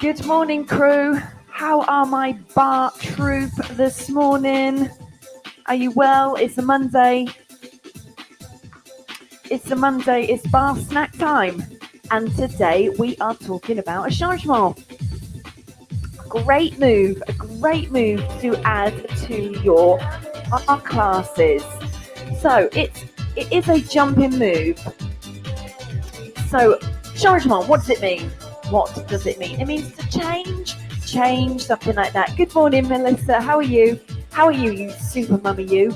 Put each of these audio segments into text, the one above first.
Good morning, crew. How are my bar troop this morning? Are you well? It's a Monday. It's bar snack time. And today we are talking about a changement. A great move to add to your art classes. So it is a jumping move. So changement, what does it mean? What does it mean? It means to change, something like that. Good morning, Melissa. How are you? How are you, you super mummy, you?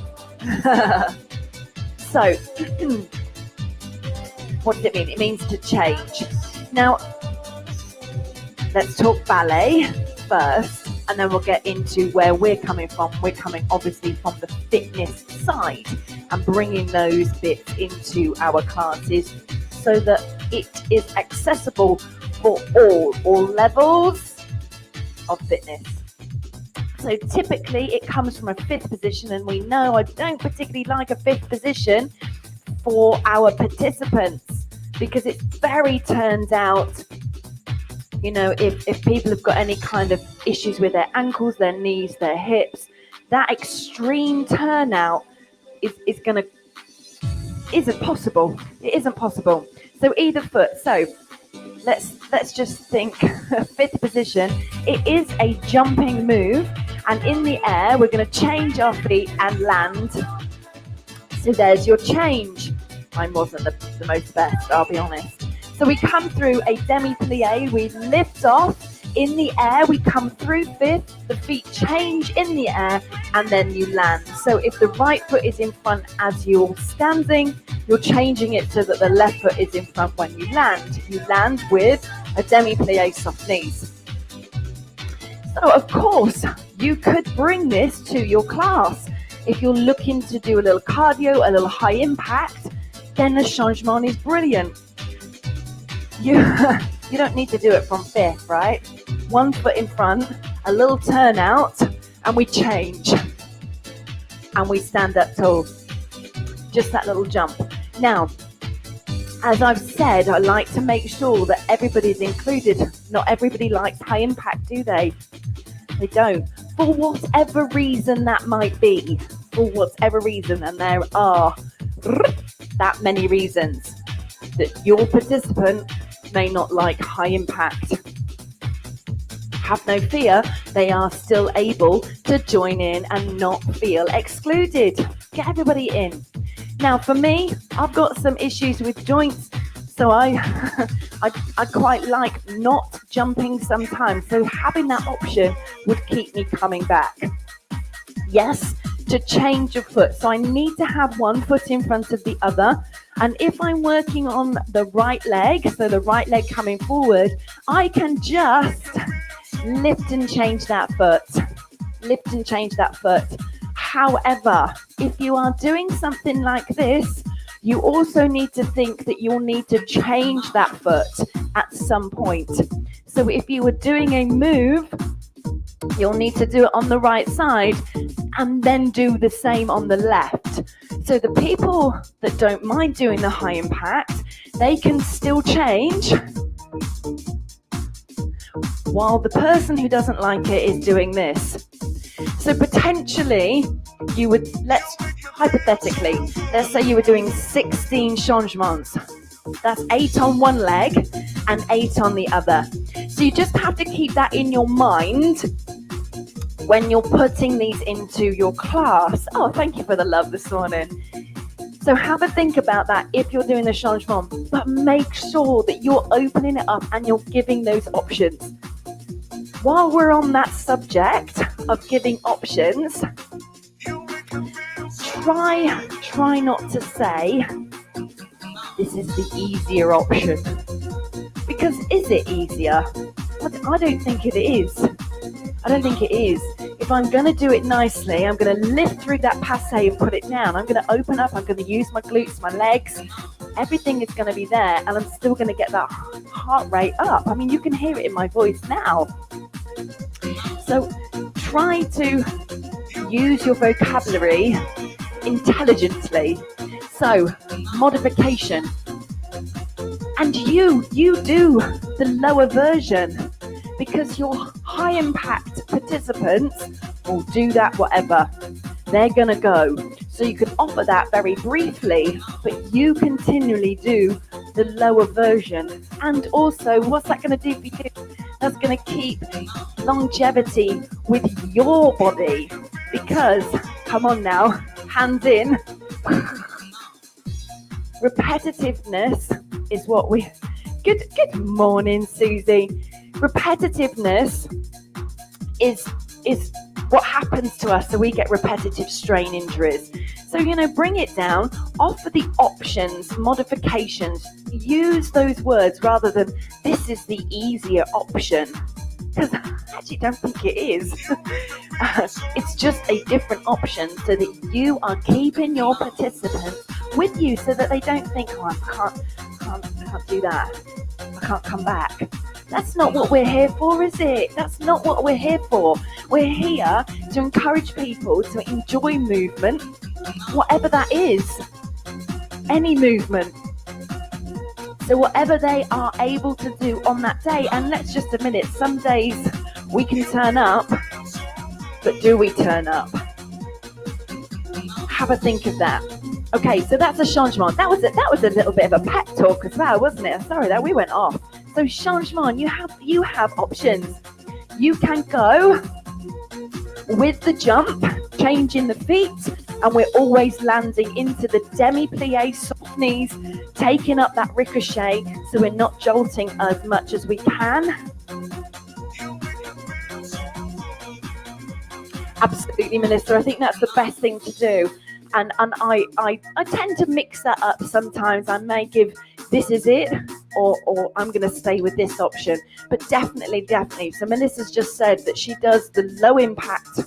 So, what does it mean? It means to change. Now, let's talk ballet first, and then we'll get into where we're coming from. We're coming obviously from the fitness side and bringing those bits into our classes so that it is accessible for all levels of fitness. So typically it comes from a fifth position, and we know I don't particularly like a fifth position for our participants because it very turns out, you know, if people have got any kind of issues with their ankles, their knees, their hips, that extreme turnout isn't possible. It isn't possible. So either foot. So let's just think fifth position. It is a jumping move, and in the air we're going to change our feet and land. So there's your change. Mine wasn't the most best, I'll be honest. So we come through a demi-plié, we lift off in the air, we come through fifth, the feet change in the air, and then you land. So if the right foot is in front as you're standing, you're changing it so that the left foot is in front when you land. You land with a demi-plié soft knees. So of course, you could bring this to your class. If you're looking to do a little cardio, a little high impact, then the changement is brilliant. You don't need to do it from fifth, right? One foot in front, a little turnout, and we change. And we stand up tall. Just that little jump. Now, as I've said, I like to make sure that everybody's included. Not everybody likes high impact, do they? They don't. For whatever reason that might be. For whatever reason, and there are that many reasons that your participant may not like high impact. Have no fear, they are still able to join in and not feel excluded. Get everybody in. Now for me, I've got some issues with joints, so I quite like not jumping sometimes. So having that option would keep me coming back. Yes, to change your foot. So I need to have one foot in front of the other. And if I'm working on the right leg, so the right leg coming forward, I can just lift and change that foot. Lift and change that foot. However, if you are doing something like this, you also need to think that you'll need to change that foot at some point. So if you were doing a move, you'll need to do it on the right side and then do the same on the left. So the people that don't mind doing the high impact, they can still change while the person who doesn't like it is doing this. So potentially you would, let's say you were doing 16 changements. That's 8 on one leg and 8 on the other. So you just have to keep that in your mind when you're putting these into your class. Oh, thank you for the love this morning. So have a think about that if you're doing the changement, but make sure that you're opening it up and you're giving those options. While we're on that subject of giving options, try not to say this is the easier option, because is it easier? I don't think it is. I don't think it is. If I'm going to do it nicely, I'm going to lift through that passé and put it down. I'm going to open up. I'm going to use my glutes, my legs. Everything is going to be there, and I'm still going to get that heart rate up. I mean, you can hear it in my voice now. So try to use your vocabulary intelligently. So modification. And you do the lower version. because your high impact participants will do that whatever. They're going to go. So you can offer that very briefly, but you continually do the lower version. And also, what's that going to do for you? That's going to keep longevity with your body. Because, come on now, hands in. Repetitiveness is what we... Good morning, Susie. Repetitiveness is what happens to us, so we get repetitive strain injuries. So, bring it down, offer the options, modifications, use those words rather than this is the easier option, because I actually don't think it is. It's just a different option so that you are keeping your participants with you so that they don't think, oh, I can't do that. I can't come back. That's not what we're here for, is it? That's not what we're here for. We're here to encourage people to enjoy movement, whatever that is, any movement. So whatever they are able to do on that day, and let's just admit it, some days we can turn up, but do we turn up? Have a think of that. Okay, so that's a changement. That was a little bit of a pep talk as well, wasn't it? Sorry that we went off. So changement, you have options. You can go with the jump, changing the feet, and we're always landing into the demi-plié soft knees, taking up that ricochet so we're not jolting as much as we can. Absolutely, Melissa. I think that's the best thing to do. And I tend to mix that up sometimes. I may give this is it, or I'm going to stay with this option. But definitely. So Melissa's just said that she does the low impact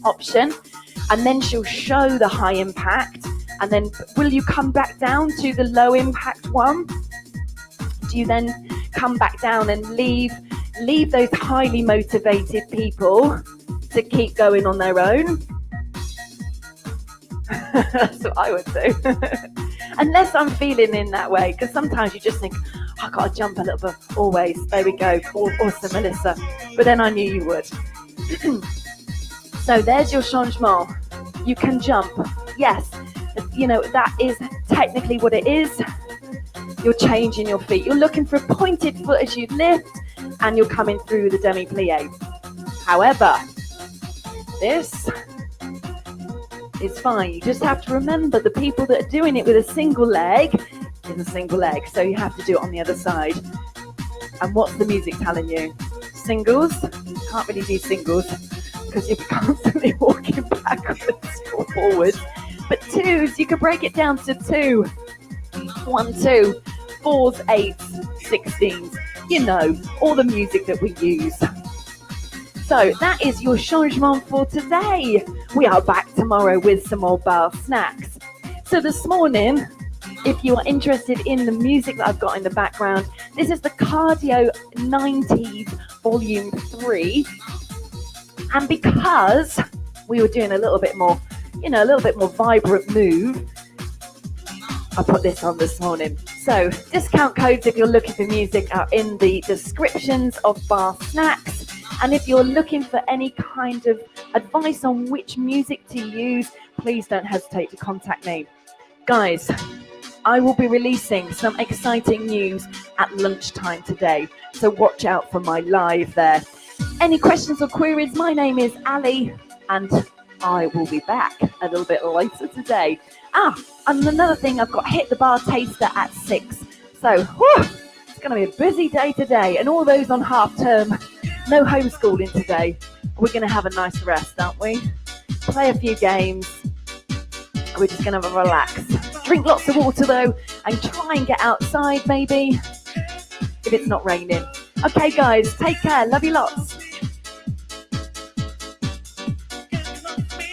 option, and then she'll show the high impact. And then will you come back down to the low impact one? Do you then come back down and leave those highly motivated people to keep going on their own? That's what I would do. Unless I'm feeling in that way, because sometimes you just think, I've got to jump a little bit. Always. There we go. Awesome, Melissa. But then I knew you would. So there's your changement. You can jump. Yes, that is technically what it is. You're changing your feet. You're looking for a pointed foot as you lift, and you're coming through the demi-plié. However, this is fine. You just have to remember the people that are doing it with a single leg is a single leg. So you have to do it on the other side. And what's the music telling you? Singles? Can't really do singles because you're constantly walking backwards or forwards. But twos, you can break it down to 2. 1, 2, 4s, 8s, 16s. All the music that we use. So that is your changement for today. We are back tomorrow with some more bar snacks. So this morning, if you are interested in the music that I've got in the background, this is the Cardio 90s Volume 3. And because we were doing a little bit more vibrant move, I put this on this morning. So discount codes if you're looking for music are in the descriptions of bar snacks. And if you're looking for any kind of advice on which music to use, please don't hesitate to contact me. Guys, I will be releasing some exciting news at lunchtime today, so watch out for my live there. Any questions or queries, my name is Ali, and I will be back a little bit later today. And another thing, I've got Hit the Bar Taster at 6. So, it's going to be a busy day today, and all those on half term, no homeschooling today. We're going to have a nice rest, aren't we? Play a few games. We're just going to relax. Drink lots of water, though, and try and get outside, maybe, if it's not raining. Okay, guys, take care. Love you lots.